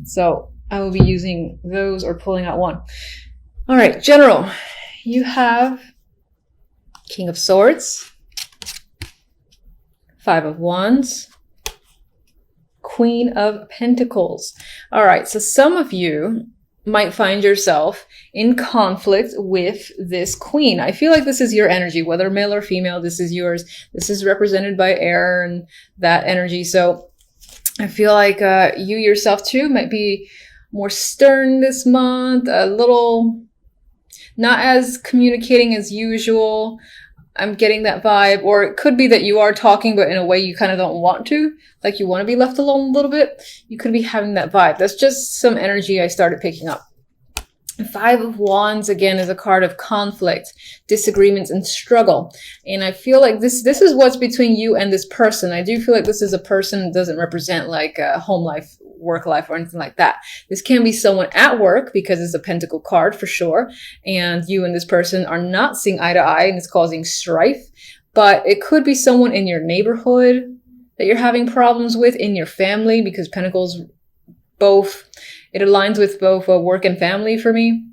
So I will be using those or pulling out one. All right, general, you have King of Swords, Five of Wands, Queen of Pentacles. All right, so some of you might find yourself in conflict with this queen. I feel like this is your energy, whether male or female, this is yours. This is represented by air and that energy. So I feel like you yourself too might be more stern this month, a little not as communicating as usual. I'm getting that vibe. Or it could be that you are talking, but in a way you kind of don't want to. Like you want to be left alone a little bit. You could be having that vibe. That's just some energy I started picking up. Five of Wands, again, is a card of conflict, disagreements, and struggle. And I feel like this is what's between you and this person. I do feel like this is a person that doesn't represent like a home life, work life, or anything like that. This can be someone at work because it's a pentacle card for sure. And you and this person are not seeing eye to eye and it's causing strife. But it could be someone in your neighborhood that you're having problems with, in your family, because pentacles both... It aligns with both work and family for me.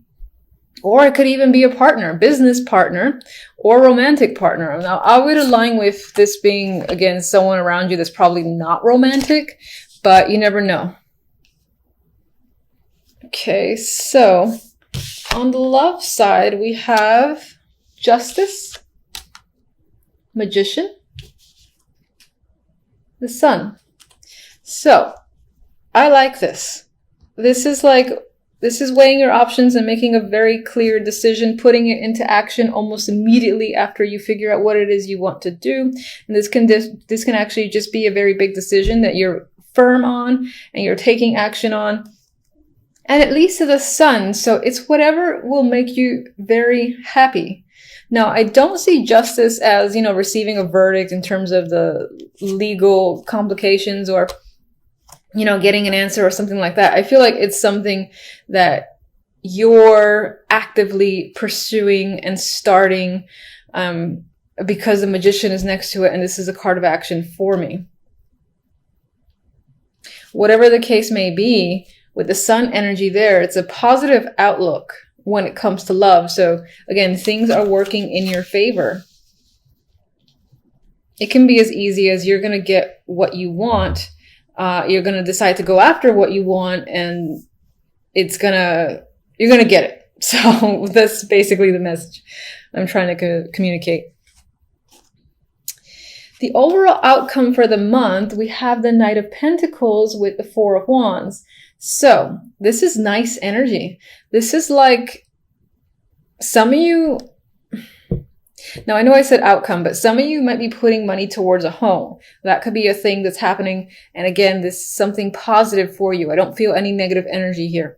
Or it could even be a partner, business partner, or romantic partner. Now, I would align with this being, again, someone around you that's probably not romantic, but you never know. Okay, so on the love side, we have Justice, Magician, the Sun. So, I like this. This is weighing your options and making a very clear decision, putting it into action almost immediately after you figure out what it is you want to do. And this can actually just be a very big decision that you're firm on and you're taking action on. And it leads to the Sun, so it's whatever will make you very happy. Now, I don't see justice as, receiving a verdict in terms of the legal complications or getting an answer or something like that. I feel like it's something that you're actively pursuing and starting because the Magician is next to it, and this is a card of action for me. Whatever the case may be, with the Sun energy there, it's a positive outlook when it comes to love. So again, things are working in your favor. It can be as easy as you're going to get what you want. You're going to decide to go after what you want, and you're going to get it. So that's basically the message I'm trying to communicate. The overall outcome for the month, we have the Knight of Pentacles with the Four of Wands. So this is nice energy. This is like some of you... Now, I know I said outcome, but some of you might be putting money towards a home. That could be a thing that's happening. And again, this is something positive for you. I don't feel any negative energy here.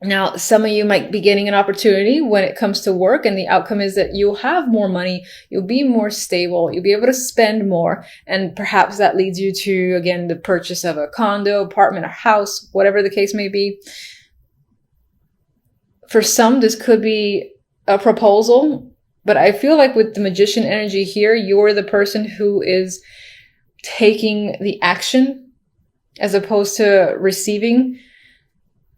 Now, some of you might be getting an opportunity when it comes to work, and the outcome is that you'll have more money, you'll be more stable, you'll be able to spend more, and perhaps that leads you to, again, the purchase of a condo, apartment, or house, whatever the case may be. For some, this could be a proposal. But I feel like with the Magician energy here, you're the person who is taking the action as opposed to receiving.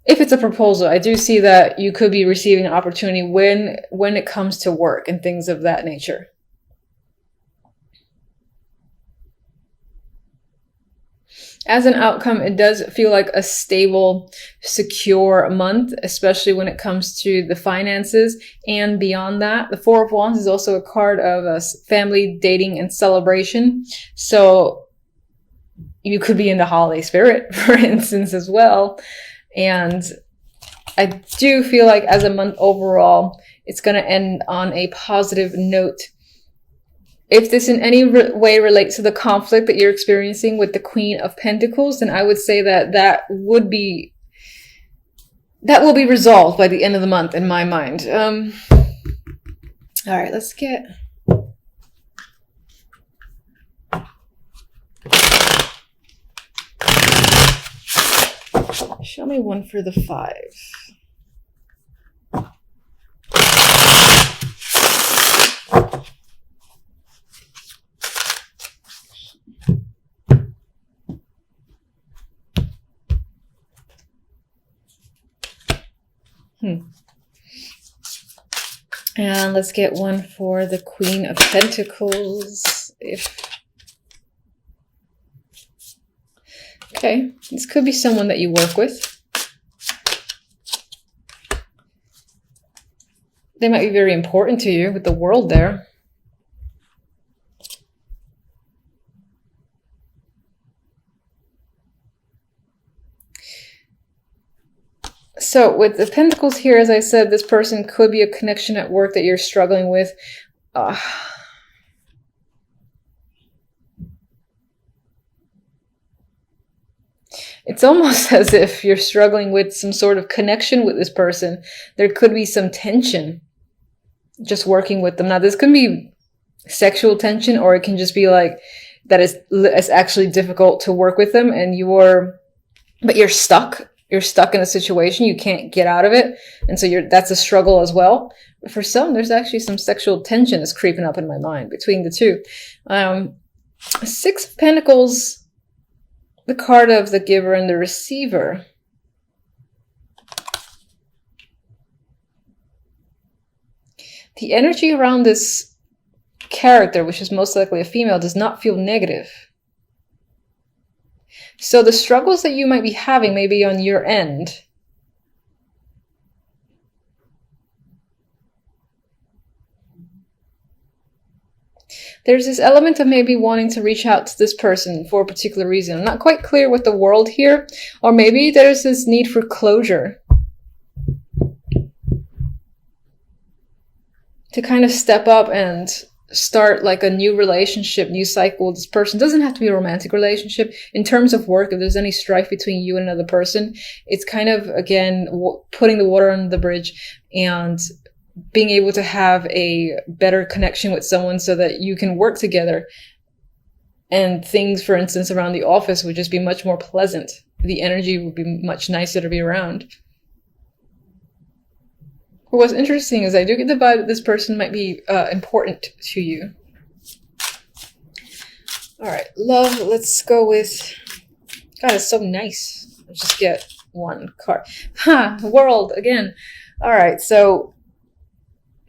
If it's a proposal, I do see that you could be receiving an opportunity when it comes to work and things of that nature. As an outcome, it does feel like a stable, secure month, especially when it comes to the finances and beyond that. The Four of Wands is also a card of family, dating, and celebration. So you could be in the holiday spirit, for instance, as well. And I do feel like as a month overall, it's going to end on a positive note. If this in any way relates to the conflict that you're experiencing with the Queen of Pentacles, then I would say that will be resolved by the end of the month in my mind. All right, let's get... Show me one for the 5. And let's get one for the Queen of Pentacles. Okay, this could be someone that you work with. They might be very important to you with the World there. So with the Pentacles here, as I said, this person could be a connection at work that you're struggling with. It's almost as if you're struggling with some sort of connection with this person. There could be some tension just working with them. Now, this could be sexual tension, or it can just be like that it's actually difficult to work with them, and but you're stuck. You're stuck in a situation. You can't get out of it. And so that's a struggle as well. But for some, there's actually some sexual tension that's creeping up in my mind between the two. Six of Pentacles, the card of the giver and the receiver. The energy around this character, which is most likely a female, does not feel negative. So the struggles that you might be having may be on your end. There's this element of maybe wanting to reach out to this person for a particular reason. I'm not quite clear with the World here. Or maybe there's this need for closure. To kind of step up and start like a new relationship, new cycle with this person. It doesn't have to be a romantic relationship. In terms of work, if there's any strife between you and another person, it's kind of, again, putting the water under the bridge and being able to have a better connection with someone so that you can work together. And things, for instance, around the office would just be much more pleasant. The energy would be much nicer to be around. But what's interesting is I do get the vibe that this person might be important to you. All right, love, let's go with... God, it's so nice. Let's just get one card. World, again. All right, so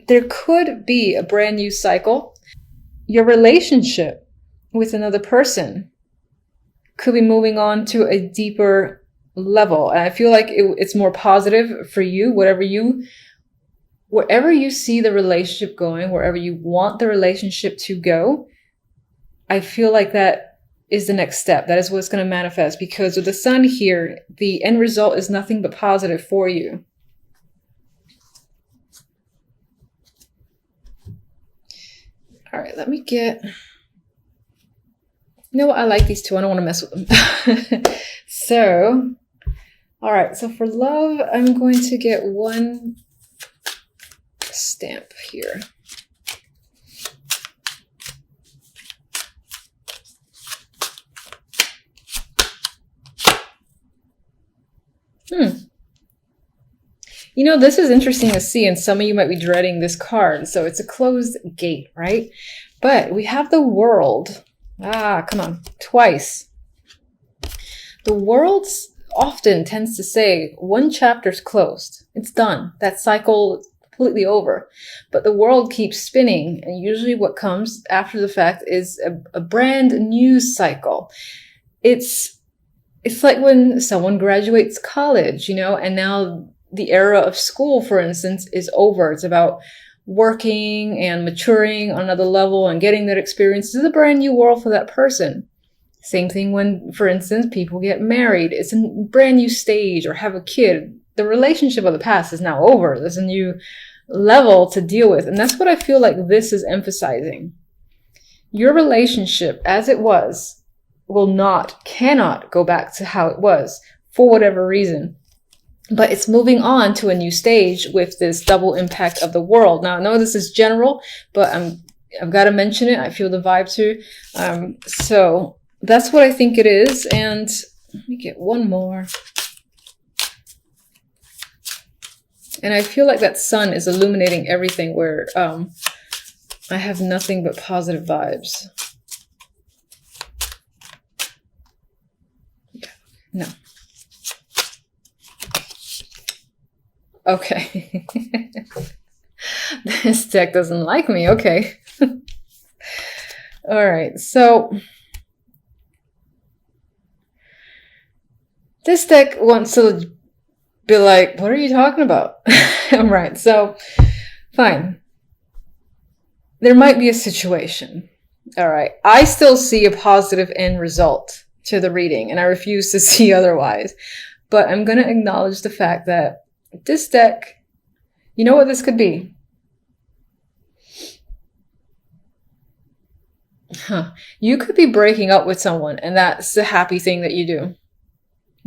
there could be a brand new cycle. Your relationship with another person could be moving on to a deeper level. And I feel like it's more positive for you, wherever you see the relationship going, wherever you want the relationship to go, I feel like that is the next step. That is what's going to manifest, because with the Sun here, the end result is nothing but positive for you. All right, let me get... You know what? I like these two. I don't want to mess with them. So, all right. So for love, I'm going to get one stamp here. You know, this is interesting to see, and some of you might be dreading this card. So it's a closed gate, right? But we have the World. Come on, twice. The World often tends to say one chapter's closed. It's done. That cycle is completely over. But the World keeps spinning, and usually what comes after the fact is a brand new cycle. It's like when someone graduates college, you know, and now the era of school, for instance, is over. It's about working and maturing on another level and getting that experience. This is a brand new world for that person. Same thing when, for instance, people get married. It's a brand new stage, or have a kid. The relationship of the past is now over. There's a new level to deal with. And that's what I feel like this is emphasizing. Your relationship as it was cannot go back to how it was for whatever reason. But it's moving on to a new stage with this double impact of the World. Now, I know this is general, but I've got to mention it. I feel the vibe too. So that's what I think it is. And let me get one more. And I feel like that Sun is illuminating everything, where I have nothing but positive vibes. No. Okay. This deck doesn't like me. Okay. All right. So this deck wants to be like, what are you talking about? Right. So fine. There might be a situation. All right. I still see a positive end result to the reading, and I refuse to see otherwise. But I'm going to acknowledge the fact that this deck, you know what this could be? You could be breaking up with someone, and that's the happy thing that you do.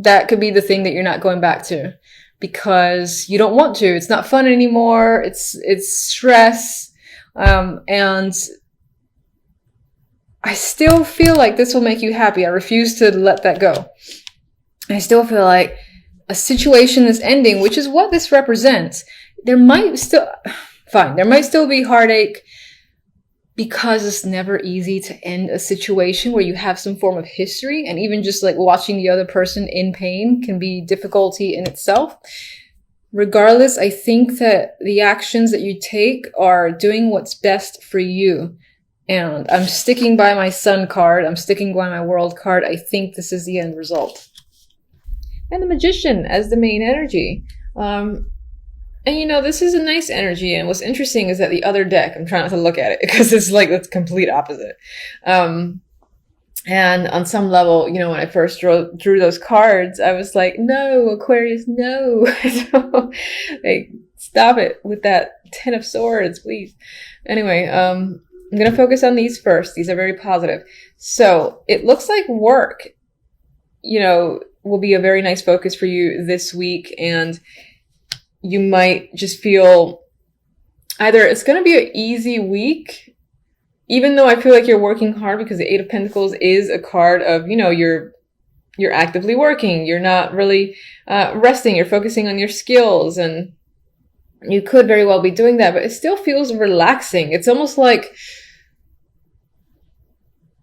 That could be the thing that you're not going back to because you don't want to. It's not fun anymore. It's stress. And I still feel like this will make you happy. I refuse to let that go. I still feel like a situation is ending, which is what this represents. There might still be heartache because it's never easy to end a situation where you have some form of history, and even just like watching the other person in pain can be difficulty in itself. Regardless, I think that the actions that you take are doing what's best for you. And I'm sticking by my Sun card. I'm sticking by my World card. I think this is the end result. And the Magician as the main energy. And you know, this is a nice energy. And what's interesting is that the other deck, I'm trying not to look at it because it's like the complete opposite. And on some level, you know, when I first drew those cards, I was like, no, Aquarius, no. So, like, stop it with that 10 of Swords, please. Anyway, I'm going to focus on these first. These are very positive. So it looks like work, you know, will be a very nice focus for you this week. And you might just feel either it's going to be an easy week, even though I feel like you're working hard, because the Eight of Pentacles is a card of, you know, you're actively working. You're not really resting. You're focusing on your skills, and you could very well be doing that, but it still feels relaxing. It's almost like,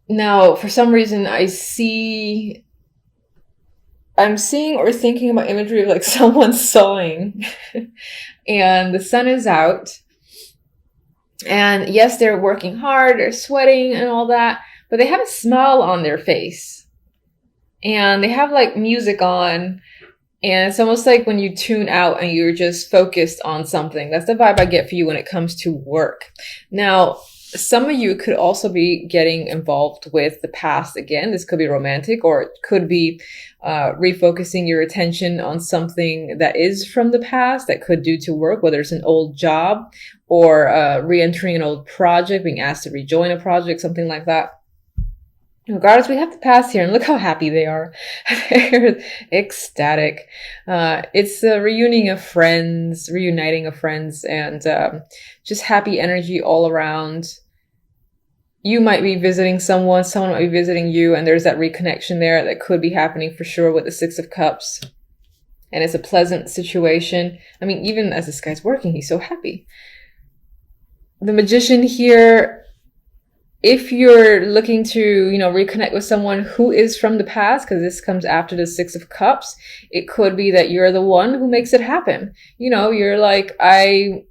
now, for some reason, I'm seeing or thinking about imagery of like someone sewing and the sun is out. And yes, they're working hard, they're sweating and all that, but they have a smile on their face. And they have like music on. And it's almost like when you tune out and you're just focused on something. That's the vibe I get for you when it comes to work. Now, some of you could also be getting involved with the past again. This could be romantic, or it could be refocusing your attention on something that is from the past that could do to work, whether it's an old job or re-entering an old project, being asked to rejoin a project, something like that. Regardless, we have the past here, and look how happy they are. They're ecstatic. It's a reuniting of friends, and just happy energy all around. You might be visiting someone might be visiting you, and there's that reconnection there that could be happening for sure with the Six of Cups. And it's a pleasant situation. I mean, even as this guy's working, he's so happy. The Magician here, if you're looking to, you know, reconnect with someone who is from the past, because this comes after the Six of Cups, it could be that you're the one who makes it happen. You know, you're like, I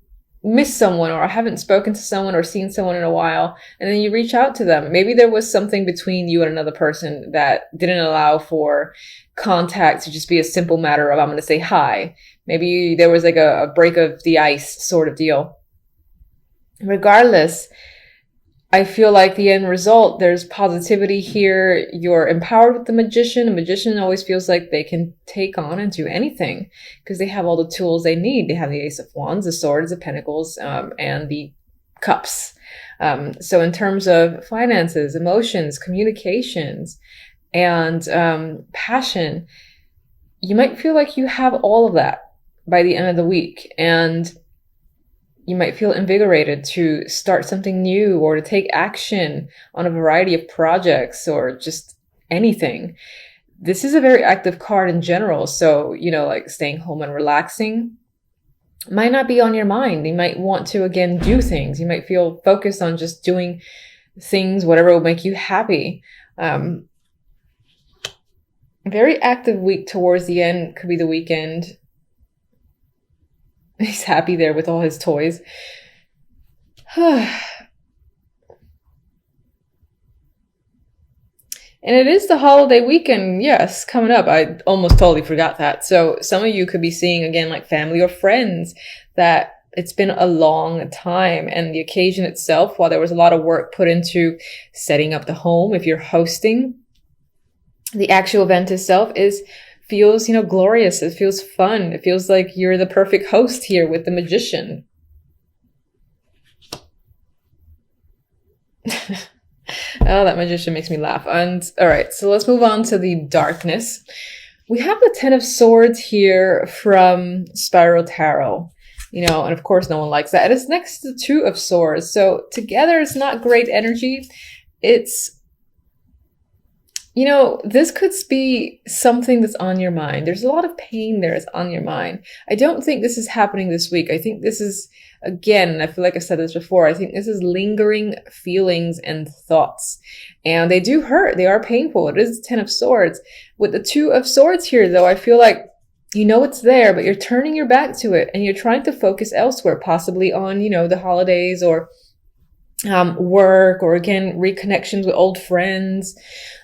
miss someone, or I haven't spoken to someone or seen someone in a while, and then you reach out to them. Maybe there was something between you and another person that didn't allow for contact to just be a simple matter of, I'm going to say hi. Maybe there was like a break of the ice sort of deal. Regardless, I feel like the end result, there's positivity here. You're empowered with the Magician. A magician always feels like they can take on and do anything because they have all the tools they need. They have the Ace of Wands, the Swords, the Pentacles, and the Cups. So in terms of finances, emotions, communications, and passion, you might feel like you have all of that by the end of the week. And you might feel invigorated to start something new or to take action on a variety of projects or just anything. This is a very active card in general. So, you know, like staying home and relaxing might not be on your mind. You might want to, again, do things. You might feel focused on just doing things, whatever will make you happy. Very active week towards the end. Could be the weekend. He's happy there with all his toys. And it is the holiday weekend, yes, coming up. I almost totally forgot that. So some of you could be seeing, again, like family or friends that it's been a long time. And the occasion itself, while there was a lot of work put into setting up the home, if you're hosting, the actual event itself feels, glorious. It feels fun. It feels like you're the perfect host here with the magician. Oh, that magician makes me laugh. And all right, so let's move on to the darkness. We have the Ten of Swords here from Spiral Tarot, and of course no one likes that. And it's next to the Two of Swords. So together it's not great energy. It's, this could be something that's on your mind. There's a lot of pain there is on your mind. I don't think this is happening this week. I think this is, again, I feel like I said this before, I think this is lingering feelings and thoughts. And they do hurt. They are painful. It is the Ten of Swords. With the Two of Swords here, though, I feel like it's there, but you're turning your back to it and you're trying to focus elsewhere, possibly on, the holidays or work, or again, reconnections with old friends.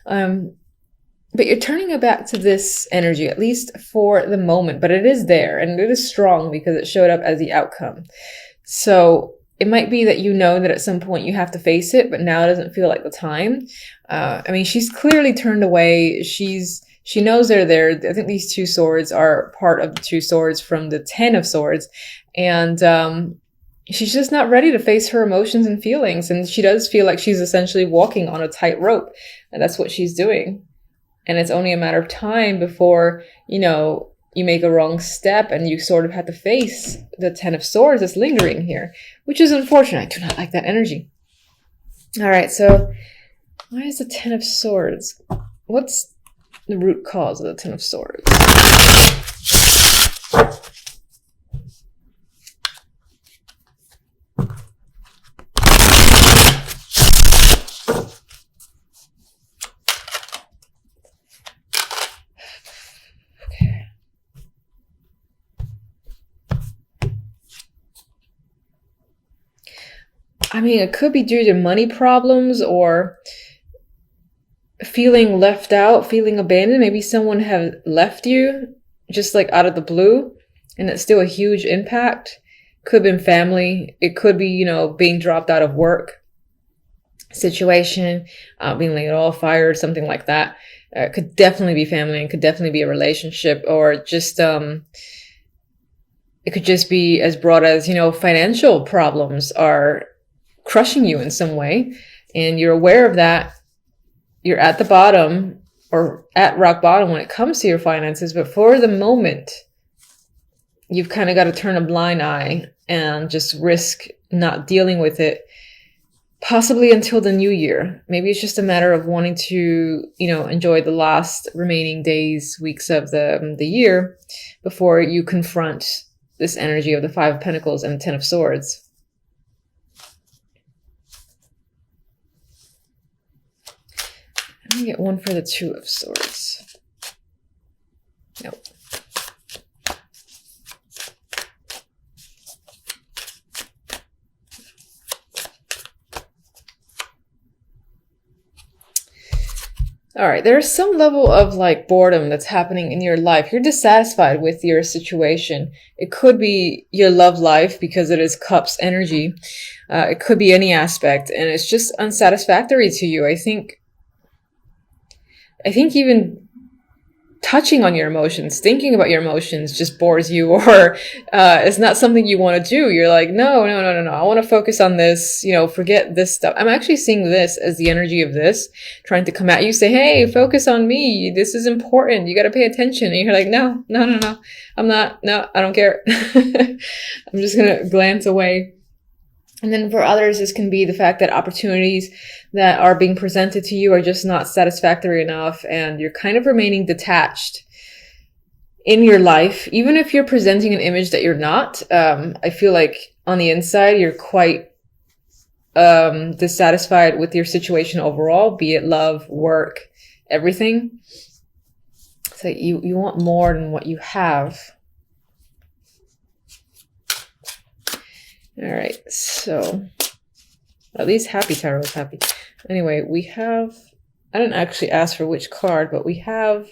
But you're turning it back to this energy, at least for the moment, but it is there and it is strong because it showed up as the outcome. So it might be that that at some point you have to face it, but now it doesn't feel like the time. She's clearly turned away. She knows they're there. I think these two swords are part of the two swords from the Ten of Swords. And, she's just not ready to face her emotions and feelings. And she does feel like she's essentially walking on a tightrope. And that's what she's doing. And it's only a matter of time before, you make a wrong step and you sort of have to face the Ten of Swords that's lingering here, which is unfortunate. I do not like that energy. All right. So why is the Ten of Swords? What's the root cause of the Ten of Swords? It could be due to money problems or feeling left out, feeling abandoned. Maybe someone have left you just like out of the blue and it's still a huge impact. Could have been family. It could be, being dropped out of work situation, being laid off, fired, something like that. It could definitely be family and could definitely be a relationship, or just, it could just be as broad as, financial problems are crushing you in some way, and you're aware of that. You're at the bottom or at rock bottom when it comes to your finances, but for the moment, you've kind of got to turn a blind eye and just risk not dealing with it, possibly until the new year. Maybe it's just a matter of wanting to, enjoy the last remaining days, weeks of the year before you confront this energy of the Five of Pentacles and the Ten of Swords. Let me get one for the Two of Swords. Nope. All right, there's some level of like boredom that's happening in your life. You're dissatisfied with your situation. It could be your love life because it is Cups energy. It could be any aspect, and it's just unsatisfactory to you. I think even touching on your emotions, thinking about your emotions just bores you, or it's not something you want to do. You're like, no. I want to focus on this, forget this stuff. I'm actually seeing this as the energy of this trying to come at you, say, hey, focus on me. This is important. You got to pay attention. And you're like, no. I'm not. No, I don't care. I'm just going to glance away. And then for others, this can be the fact that opportunities that are being presented to you are just not satisfactory enough, and you're kind of remaining detached in your life. Even if you're presenting an image that you're not, I feel like on the inside, you're quite dissatisfied with your situation overall, be it love, work, everything. So you want more than what you have. All right, so at least Happy Tarot is happy. Anyway, we have, I didn't actually ask for which card, but we have,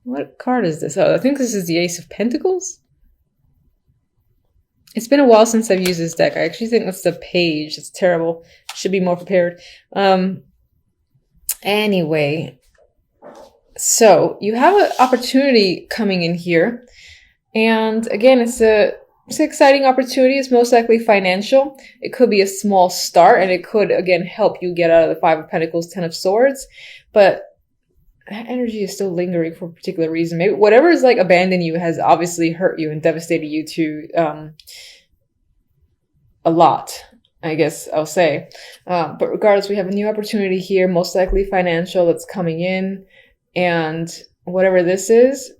what card is this? Oh, I think this is the Ace of Pentacles. It's been a while since I've used this deck. I actually think that's the page. It's terrible. Should be more prepared. Anyway, so you have an opportunity coming in here. And again, it's an exciting opportunity. It's most likely financial. It could be a small start, and it could, again, help you get out of the Five of Pentacles, Ten of Swords. But that energy is still lingering for a particular reason. Maybe whatever is like abandoned you has obviously hurt you and devastated you to a lot, I guess I'll say. But regardless, we have a new opportunity here, most likely financial, that's coming in. And whatever this is,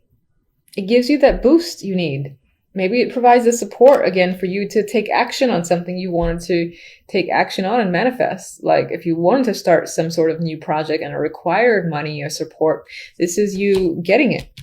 it gives you that boost you need. Maybe it provides the support again for you to take action on something you wanted to take action on and manifest. Like if you wanted to start some sort of new project and it required money or support, this is you getting it.